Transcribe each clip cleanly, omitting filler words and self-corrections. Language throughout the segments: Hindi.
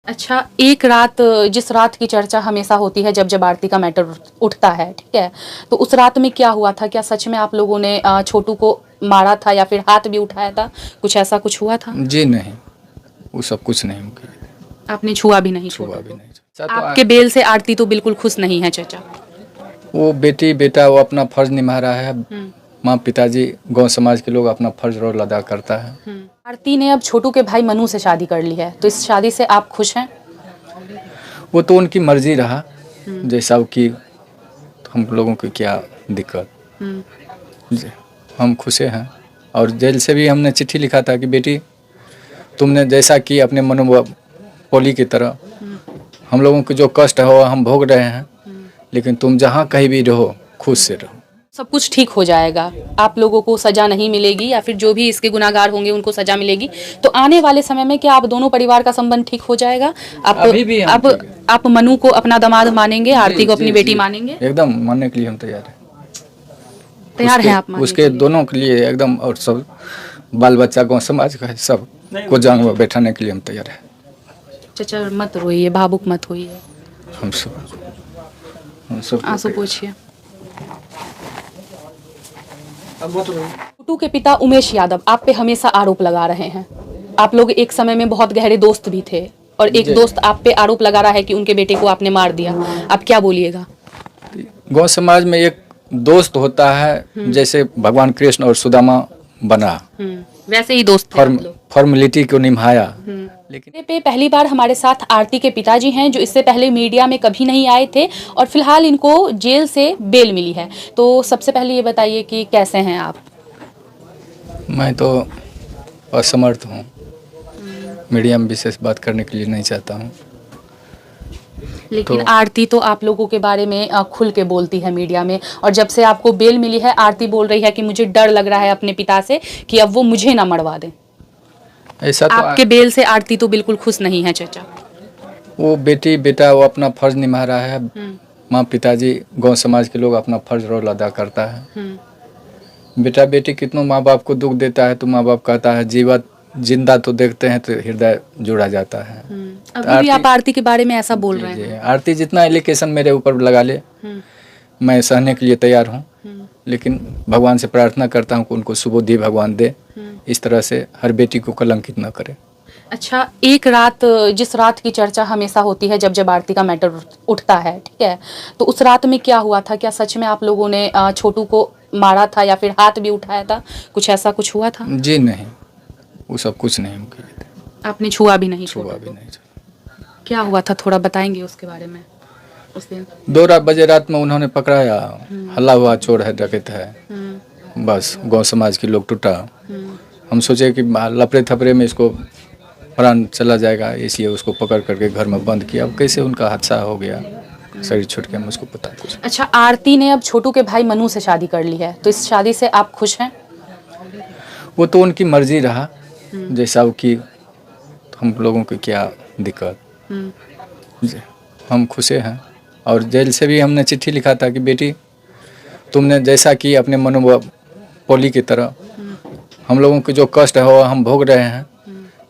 अच्छा, एक रात जिस रात की चर्चा हमेशा होती है जब जब आरती का मैटर उठता है, ठीक है, तो उस रात में क्या हुआ था? क्या सच में आप लोगों ने छोटू को मारा था या फिर हाथ भी उठाया था? कुछ ऐसा कुछ हुआ था? जी नहीं, वो सब कुछ नहीं हम किए, आपने छुआ भी नहीं छुआ छोटू भी को? नहीं। अच्छा, तो आपके बेल से आरती तो बिल्कुल खुश नहीं है चाचा। वो बेटी बेटा वो अपना फर्ज निभा रहा है। हम्म। माँ पिताजी गांव समाज के लोग अपना फर्ज रोल अदा करता है। आरती ने अब छोटू के भाई मनु से शादी कर ली है, तो इस शादी से आप खुश हैं? वो तो उनकी मर्जी रहा, हम्म। जैसा कि हम लोगों को क्या दिक्कत। जी, हम खुश हैं। और जेल से भी हमने चिट्ठी लिखा था कि बेटी तुमने जैसा कि अपने मनोबली की तरह हम लोगों को जो कष्ट है वो हम भोग रहे हैं, लेकिन तुम जहाँ कहीं भी रहो खुश से रहो। सब कुछ ठीक हो जाएगा, आप लोगों को सजा नहीं मिलेगी या फिर जो भी इसके गुनाहगार होंगे उनको सजा मिलेगी। तो आने वाले समय में क्या आप दोनों परिवार का संबंध ठीक हो जाएगा? आप अभी भी हम ठीक है। आप मनु को अपना दामाद मानेंगे, आरती को अपनी बेटी मानेंगे? एकदम मानने के लिए हम तैयार हैं। तैयार हैं आप मानने उसके के लिए? दोनों के लिए एकदम, और सब बाल बच्चा गाँव समाज का है, सब को जांग में बैठाने के लिए हम तैयार हैं। चाचा मत रोइए, भावुक मत होइए, हम सब आंसू पोंछिए। छोटू के पिता उमेश यादव आप पे हमेशा आरोप लगा रहे हैं। आप लोग एक समय में बहुत गहरे दोस्त भी थे और एक दोस्त आप पे आरोप लगा रहा है कि उनके बेटे को आपने मार दिया। आप क्या बोलिएगा? गाँव समाज में एक दोस्त होता है, जैसे भगवान कृष्ण और सुदामा बना, वैसे ही दोस्त थे आप लोग। फॉर्मेलिटी को निभाया। लेकिन पे पहली बार हमारे साथ आरती के पिताजी हैं, जो इससे पहले मीडिया में कभी नहीं आए थे और फिलहाल इनको जेल से बेल मिली है। तो सबसे पहले ये बताइए कि कैसे हैं आप? मैं तो असमर्थ हूँ, मीडिया में विशेष बात करने के लिए नहीं चाहता हूँ। लेकिन आरती तो आप लोगों के बारे में खुल के बोलती है मीडिया में, और जब से आपको बेल मिली है आरती बोल रही है कि मुझे डर लग रहा है अपने पिता से कि अब वो मुझे ना मरवा दें। ऐसा तो आपके बेल से आरती तो बिल्कुल खुश नहीं है चाचा। वो बेटी बेटा वो अपना फर्ज निभा रहा है। माँ पिताजी गांव समाज के लोग अपना फर्ज रोल अदा करता है। बेटा बेटी कितनों माँ बाप को दुख देता है, तो माँ बाप कहता है जीवत जिंदा तो देखते हैं तो हृदय जुड़ा जाता है। अभी भी आप आरती के बारे में ऐसा बोल रहे हैं? आरती जितना एलिगेशन मेरे ऊपर लगा ले, मैं सहने के लिए तैयार हूँ, लेकिन भगवान से प्रार्थना करता हूँ कि उनको सुबुद्धि भगवान दे, इस तरह से हर बेटी को कलंकित न करे। अच्छा, एक रात जिस रात की चर्चा हमेशा होती है जब जब आरती का मैटर उठता है, ठीक है, तो उस रात में क्या हुआ था? क्या सच में आप लोगों ने छोटू को मारा था या फिर हाथ भी उठाया था? कुछ ऐसा कुछ हुआ था? जी नहीं, वो सब कुछ नहीं हम किए थे। आपने छुआ भी नहीं? छुआ भी नहीं। क्या हुआ था, थोड़ा बताएंगे उसके बारे में? उस दिन 2 बजे रात में उन्होंने पकड़ाया, हल्ला हुआ चोर है डकैत है, बस गांव समाज के लोग टूटा। हम सोचे कि लपड़े थपड़े में इसको प्राण चला जाएगा, इसलिए उसको पकड़ करके घर में बंद किया। अब कैसे उनका हादसा हो गया, शरीर छूट गया, मुझको पता कुछ। अच्छा, आरती ने अब छोटू के भाई मनु से शादी कर ली है, तो इस शादी से आप खुश हैं? वो तो उनकी मर्जी रहा, जैसा कि हम लोगों को क्या दिक्कत। जी, हम खुश हैं। और जेल से भी हमने चिट्ठी लिखा था कि बेटी तुमने जैसा कि अपने मनोबली की तरह हम लोगों को जो कष्ट है वो हम भोग रहे हैं,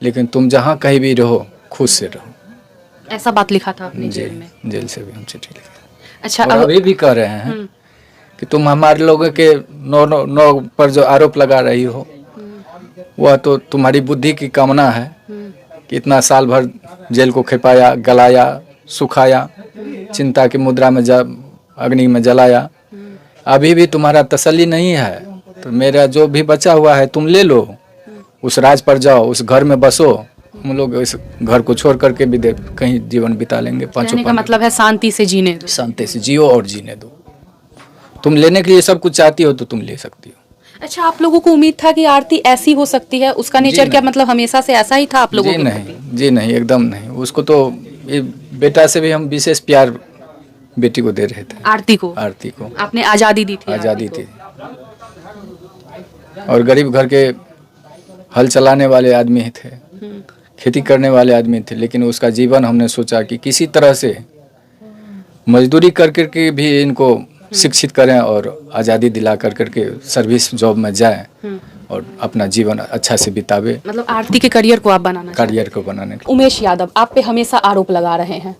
लेकिन तुम जहाँ कहीं भी रहो खुश से रहो। ऐसा बात लिखा था आपने जेल में? जेल से भी हम चिट्ठी लिखा। अच्छा, और अभी भी कह रहे हैं कि तुम हमारे लोगों के नौ पर जो आरोप लगा रही हो, वह तो तुम्हारी बुद्धि की कामना है कि इतना साल भर जेल को खिपाया, गलाया, सुखाया, चिंता की मुद्रा में अग्नि में जलाया। अभी भी तुम्हारा तसल्ली नहीं है, तो मेरा जो भी बचा हुआ है तुम ले लो, उस राज पर जाओ, उस घर में बसो। हम लोग इस घर को छोड़ करके भी कहीं जीवन बिता लेंगे। कहने का मतलब है शांति से जीने दो। शांति से जियो और जीने दो। तुम लेने के लिए सब कुछ चाहती हो तो तुम ले सकती हो। अच्छा, आप लोगों को उम्मीद था कि आरती ऐसी हो सकती है? उसका नेचर क्या मतलब हमेशा से ऐसा ही था आप लोगों के प्रति? जी नहीं, एकदम नहीं। उसको तो बेटा से भी हम विशेष प्यार बेटी को दे रहे थे। आरती को आपने आज़ादी दी थी? आज़ादी थी। और गरीब घर के हल चलाने वाले आदमी थे, खेती करने वाले आदमी थे, लेकिन उसका जीवन हमने सोचा कि किसी तरह से मजदूरी कर करके भी इनको शिक्षित करें और आज़ादी दिला कर करके सर्विस जॉब में जाएं, और अपना जीवन अच्छा से बितावे, मतलब आरती के करियर को आप बनाना चाहते करियर को बनाने के हैं। उमेश यादव आप पे हमेशा आरोप लगा रहे हैं,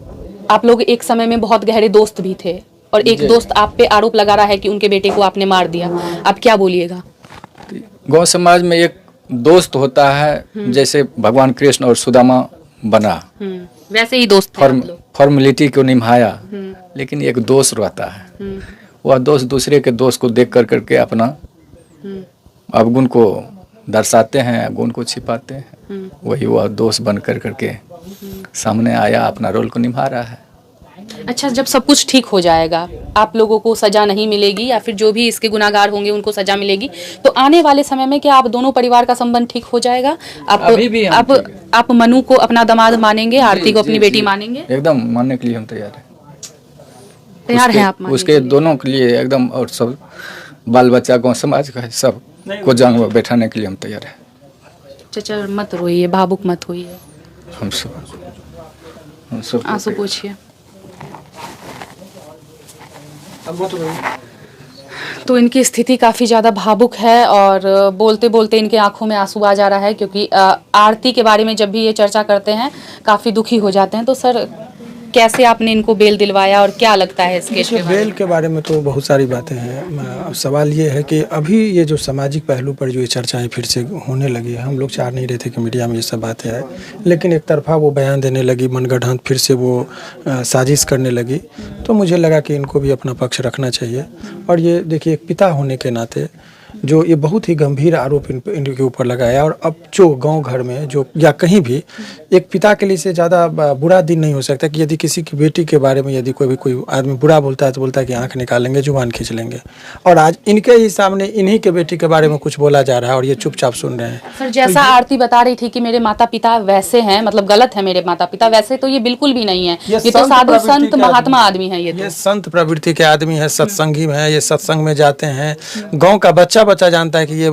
आप लोग एक समय में बहुत गहरे दोस्त भी थे और एक दोस्त आप पे आरोप लगा रहा है कि उनके बेटे को आपने मार दिया, आप क्या बोलिएगा? लिए। गांव समाज में एक दोस्त होता है, जैसे भगवान कृष्ण और सुदामा बना, वैसे ही दोस्त थे आप लोग। फॉर्मेलिटी को निभाया, लेकिन एक दोस्त रहता है, वह दोस्त दूसरे के दोस्त को देख कर करके अपना अवगुण को दर्शाते हैं, अवगुण को छिपाते हैं। वही वह दोस्त बन कर करके सामने आया, अपना रोल को निभा रहा है। अच्छा, जब सब कुछ ठीक हो जाएगा, आप लोगों को सजा नहीं मिलेगी या फिर जो भी इसके गुनाहगार होंगे उनको सजा मिलेगी, तो आने वाले समय में क्या आप दोनों परिवार का संबंध ठीक हो जाएगा? अभी भी आप मनु को अपना दामाद मानेंगे, आरती को अपनी बेटी मानेंगे? एकदम मानने के लिए हम तैयार हैं। तैयार हैं आप मानने उसके के लिए? दोनों के लिए एकदम, और सब बाल बच्चा गाँव समाज का है, सब को जान बैठाने के लिए हम तैयार हैं। चचा मत रोइए, भावुक मत होइए, हम सब आंसू पोंछिए। तो इनकी स्थिति काफ़ी ज़्यादा भावुक है और बोलते बोलते इनके आंखों में आंसू आ जा रहा है, क्योंकि आरती के बारे में जब भी ये चर्चा करते हैं काफ़ी दुखी हो जाते हैं। तो सर, कैसे आपने इनको बेल दिलवाया और क्या लगता है इस केस के बारे में? बेल के बारे में तो बहुत सारी बातें हैं। सवाल ये है कि अभी ये जो सामाजिक पहलू पर जो ये चर्चाएं फिर से होने लगी है, हम लोग चाह नहीं रहे थे कि मीडिया में ये सब बातें आए, लेकिन एक तरफा वो बयान देने लगी, मनगढ़ंत फिर से वो साजिश करने लगी, तो मुझे लगा कि इनको भी अपना पक्ष रखना चाहिए। और ये देखिए, एक पिता होने के नाते जो ये बहुत ही गंभीर आरोप इनके ऊपर लगाया, और अब जो गांव घर में जो या कहीं भी एक पिता के लिए से ज़्यादा बुरा दिन नहीं हो सकता कि यदि किसी की बेटी के बारे में यदि कोई आदमी बुरा बोलता है तो बोलता है कि आंख निकालेंगे, जुबान खींच लेंगे। और आज इनके ही सामने इन्हीं के बेटी के बारे में कुछ बोला जा रहा है और ये चुपचाप सुन रहे हैं। सर, जैसा आरती बता रही थी कि मेरे माता पिता वैसे हैं, मतलब गलत है मेरे माता पिता, वैसे तो ये बिल्कुल भी नहीं है। ये तो साधु संत महात्मा आदमी है। ये संत प्रवृत्ति के आदमी है, सत्संगी है, ये सत्संग में जाते हैं। गाँव का बच्चा जानता है कि ये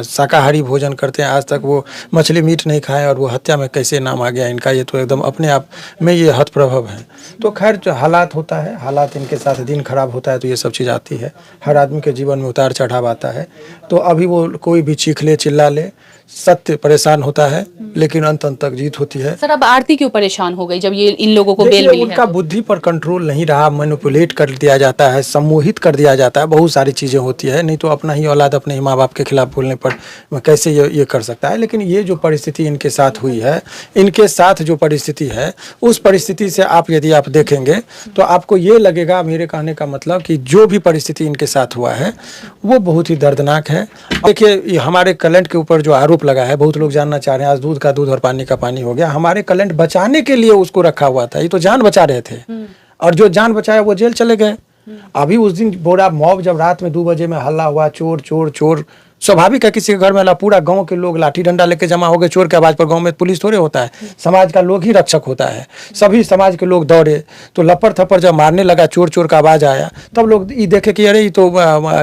शाकाहारी भोजन करते हैं, आज तक वो मछली मीट नहीं खाए, और वो हत्या में कैसे नाम आ गया इनका, ये तो एकदम अपने आप में ये हतप्रभव है। तो खैर, जो हालात होता है, हालात इनके साथ, दिन खराब होता है तो ये सब चीज़ आती है। हर आदमी के जीवन में उतार चढ़ाव आता है। तो अभी वो कोई भी चीख ले, चिल्ला ले, सत्य परेशान होता है, लेकिन अंत तक जीत होती है। सर, अब आरती क्यों परेशान हो गई जब ये इन लोगों को बेल मिली है? उनका बुद्धि पर कंट्रोल नहीं रहा, मैनिपुलेट कर दिया जाता है, सम्मोहित कर दिया जाता है, बहुत सारी चीज़ें होती है। नहीं तो अपना ही औलाद अपने ही माँ बाप के खिलाफ बोलने पर कैसे ये कर सकता है। लेकिन ये जो परिस्थिति इनके साथ हुई है, इनके साथ जो परिस्थिति है, उस परिस्थिति से आप यदि आप देखेंगे तो आपको ये लगेगा, मेरे कहने का मतलब कि जो भी परिस्थिति इनके साथ हुआ है वो बहुत ही दर्दनाक है। देखिए, हमारे कलेंट के ऊपर जो आरोप लगा है, बहुत लोग जानना चाह रहे हैं, आज दूध का दूध और पानी का पानी हो गया। हमारे कलेंट बचाने के लिए उसको रखा हुआ था, ये तो जान बचा रहे थे, और जो जान बचाया वो जेल चले गए। अभी उस दिन बोरा मॉब जब रात में 2 बजे में हल्ला हुआ, चोर चोर चोर, स्वाभाविक है किसी के घर में हल्ला, पूरा गांव के लोग लाठी डंडा लेके जमा हो गए। चोर के आवाज पर गांव में पुलिस थोड़े होता है, समाज का लोग ही रक्षक होता है। सभी समाज के लोग दौड़े, तो लपड़ थप्पड़ जब मारने लगा, चोर चोर का आवाज आया, तब लोग ये देखे कि अरे ये तो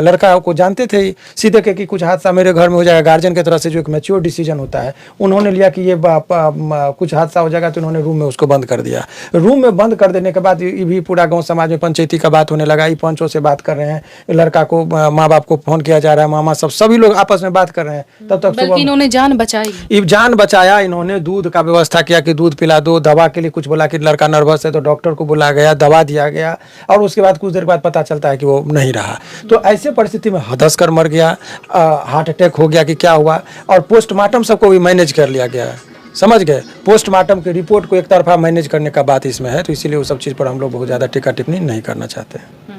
लड़का को जानते थे, सीधे के कि कुछ हादसा मेरे घर में हो जाएगा। गार्जियन की तरफ से जो एक मैच्योर डिसीजन होता है, उन्होंने लिया कि ये कुछ हादसा हो जाएगा, तो उन्होंने रूम में उसको बंद कर दिया। रूम में बंद कर देने के बाद ये भी पूरा गाँव समाज में पंचायती का बात होने लगा। ये पंचों से बात कर रहे हैं, लड़का को माँ बाप को फोन किया जा रहा है, मामा सब सभी लोग आपस में बात कर रहे हैं। तब तक बल्कि इन्होंने जान बचाई, जान बचाया। इन्होंने दूध का व्यवस्था किया कि दूध पिला दो, दवा के लिए कुछ बोला कि लड़का नर्वस है तो डॉक्टर को बुलाया गया, दवा दिया गया, और उसके बाद कुछ देर बाद पता चलता है कि वो नहीं रहा। तो ऐसे परिस्थिति में हदस कर मर गया, हार्ट अटैक हो गया कि क्या हुआ, और पोस्टमार्टम सबको भी मैनेज कर लिया गया है, समझ गए। पोस्टमार्टम की रिपोर्ट को एक तरफा मैनेज करने का बात इसमें है, तो इसीलिए वो सब चीज़ पर हम लोग बहुत ज़्यादा टीका टिप्पणी नहीं करना चाहते हैं।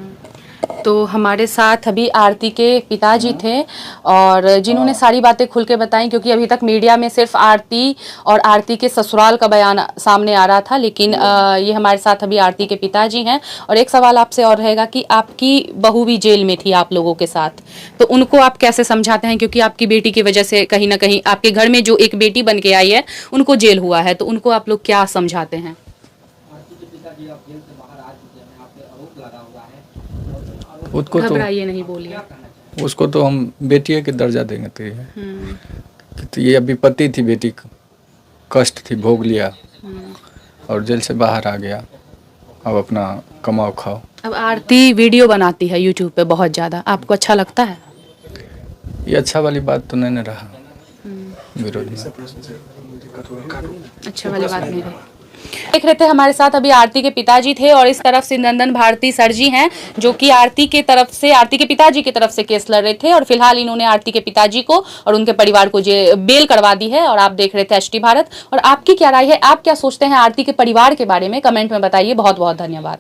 तो हमारे साथ अभी आरती के पिताजी थे और जिन्होंने सारी बातें खुल के बताई, क्योंकि अभी तक मीडिया में सिर्फ आरती और आरती के ससुराल का बयान सामने आ रहा था, लेकिन ये हमारे साथ अभी आरती के पिताजी हैं। और एक सवाल आपसे और रहेगा कि आपकी बहू भी जेल में थी आप लोगों के साथ, तो उनको आप कैसे समझाते हैं? क्योंकि आपकी बेटी की वजह से कहीं ना कहीं आपके घर में जो एक बेटी बन के आई है उनको जेल हुआ है, तो उनको आप लोग क्या समझाते हैं? उसको तो घबराइए नहीं, बोलिए। उसको तो हम बेटिए के दर्जा देंगे। तो ये अभी पति थी, बेटी कष्ट थी, भोग लिया और जेल से बाहर आ गया, अब अपना कमाओ खाओ। अब आरती वीडियो बनाती है यूट्यूब पे बहुत ज़्यादा, आपको अच्छा लगता है? ये अच्छा वाली बात तो नहीं रहा विरोध में। अच्छा वाली बात नहीं रही। देख रहे थे हमारे साथ अभी आरती के पिताजी थे और इस तरफ से नंदन भारती सर जी हैं जो कि आरती के पिताजी की तरफ से केस लड़ रहे थे और फिलहाल इन्होंने आरती के पिताजी को और उनके परिवार को बेल करवा दी है। और आप देख रहे थे एचटी भारत। और आपकी क्या राय है, आप क्या सोचते हैं आरती के परिवार के बारे में, कमेंट में बताइए। बहुत बहुत धन्यवाद।